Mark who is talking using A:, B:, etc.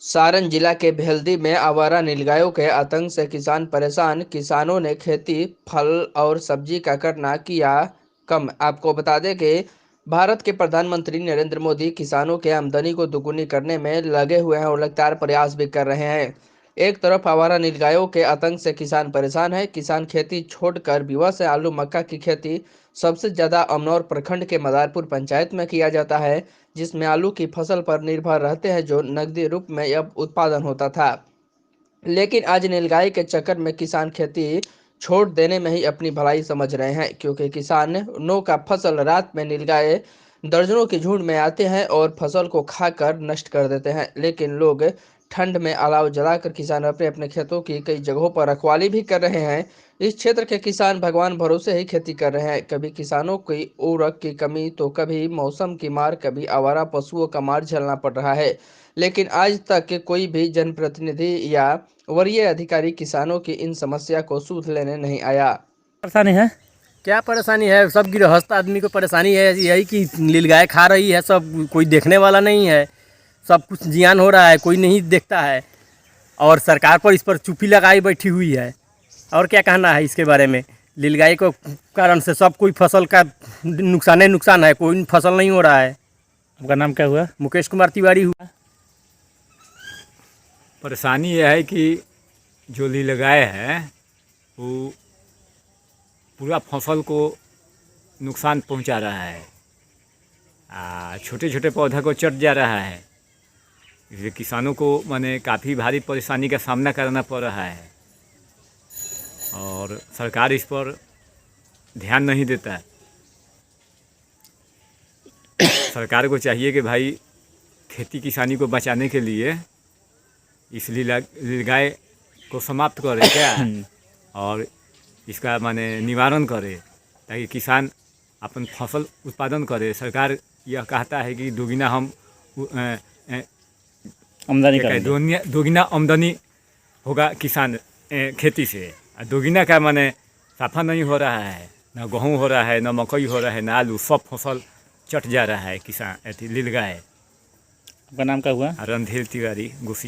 A: सारण जिला के भेल्दी में आवारा नीलगायों के आतंक से किसान परेशान। किसानों ने खेती, फल और सब्जी का करना किया कम। आपको बता दें कि भारत के प्रधानमंत्री नरेंद्र मोदी किसानों के आमदनी को दुगुनी करने में लगे हुए हैं और लगातार प्रयास भी कर रहे हैं। एक तरफ आवारा नीलगायों के आतंक से किसान परेशान है। किसान खेती छोड़कर विवश है। आलू मक्का की खेती सबसे ज्यादा अमनौर प्रखंड के मदारपुर पंचायत में किया जाता है, जिसमें आलू की फसल पर निर्भर रहते हैं, जो नकदी रूप में अब उत्पादन होता था। लेकिन आज नीलगाय के चक्कर में किसान खेती छोड़ देने में ही अपनी भलाई समझ रहे हैं, क्योंकि किसानों का फसल रात में नीलगाय दर्जनों के झुंड में आते हैं और फसल को खाकर नष्ट कर देते हैं। लेकिन लोग ठंड में अलाव जलाकर किसान अपने अपने खेतों की कई जगहों पर रखवाली भी कर रहे हैं। इस क्षेत्र के किसान भगवान भरोसे ही खेती कर रहे हैं। कभी किसानों की उर्वरक की कमी, तो कभी मौसम की मार, कभी आवारा पशुओं का मार झेलना पड़ रहा है। लेकिन आज तक के कोई भी जनप्रतिनिधि या वरीय अधिकारी किसानों की इन समस्या को सूद लेने नहीं आया।
B: परेशानी है। क्या परेशानी है? सब गृहस्थ आदमी को परेशानी है यही कि नीलगाय खा रही है, सब कोई देखने वाला नहीं है, सब कुछ जियान हो रहा है, कोई नहीं देखता है और सरकार पर इस पर चुप्पी लगाई बैठी हुई है। और क्या कहना है इसके बारे में? नीलगाय को कारण से सब कोई फसल का नुकसान ही नुकसान है, कोई फसल नहीं हो रहा है।
C: आपका नाम क्या हुआ?
B: मुकेश कुमार तिवारी हुआ।
C: परेशानी यह है कि जो नीलगाय है वो पूरा फसल को नुकसान पहुंचा रहा है, छोटे छोटे पौधा को चट जा रहा है। इसलिए किसानों को माने काफ़ी भारी परेशानी का सामना करना पड़ रहा है और सरकार इस पर ध्यान नहीं देता है। सरकार को चाहिए कि भाई खेती किसानी को बचाने के लिए इस नीलगाय को समाप्त करे क्या और इसका माने निवारण करे, ताकि किसान अपन फसल उत्पादन करे। सरकार यह कहता है कि दोगुना हम
B: आमदनी करेंगे,
C: दोगुना आमदनी होगा किसान खेती से। दोगुना का माने साफा नहीं हो रहा है, न गेहूँ हो रहा है, न मकई हो रहा है, न आलू, सब फसल चट जा रहा है किसान नीलगाय।
B: आपका नाम क्या हुआ?
C: रणधीर तिवारी, गुस्सी।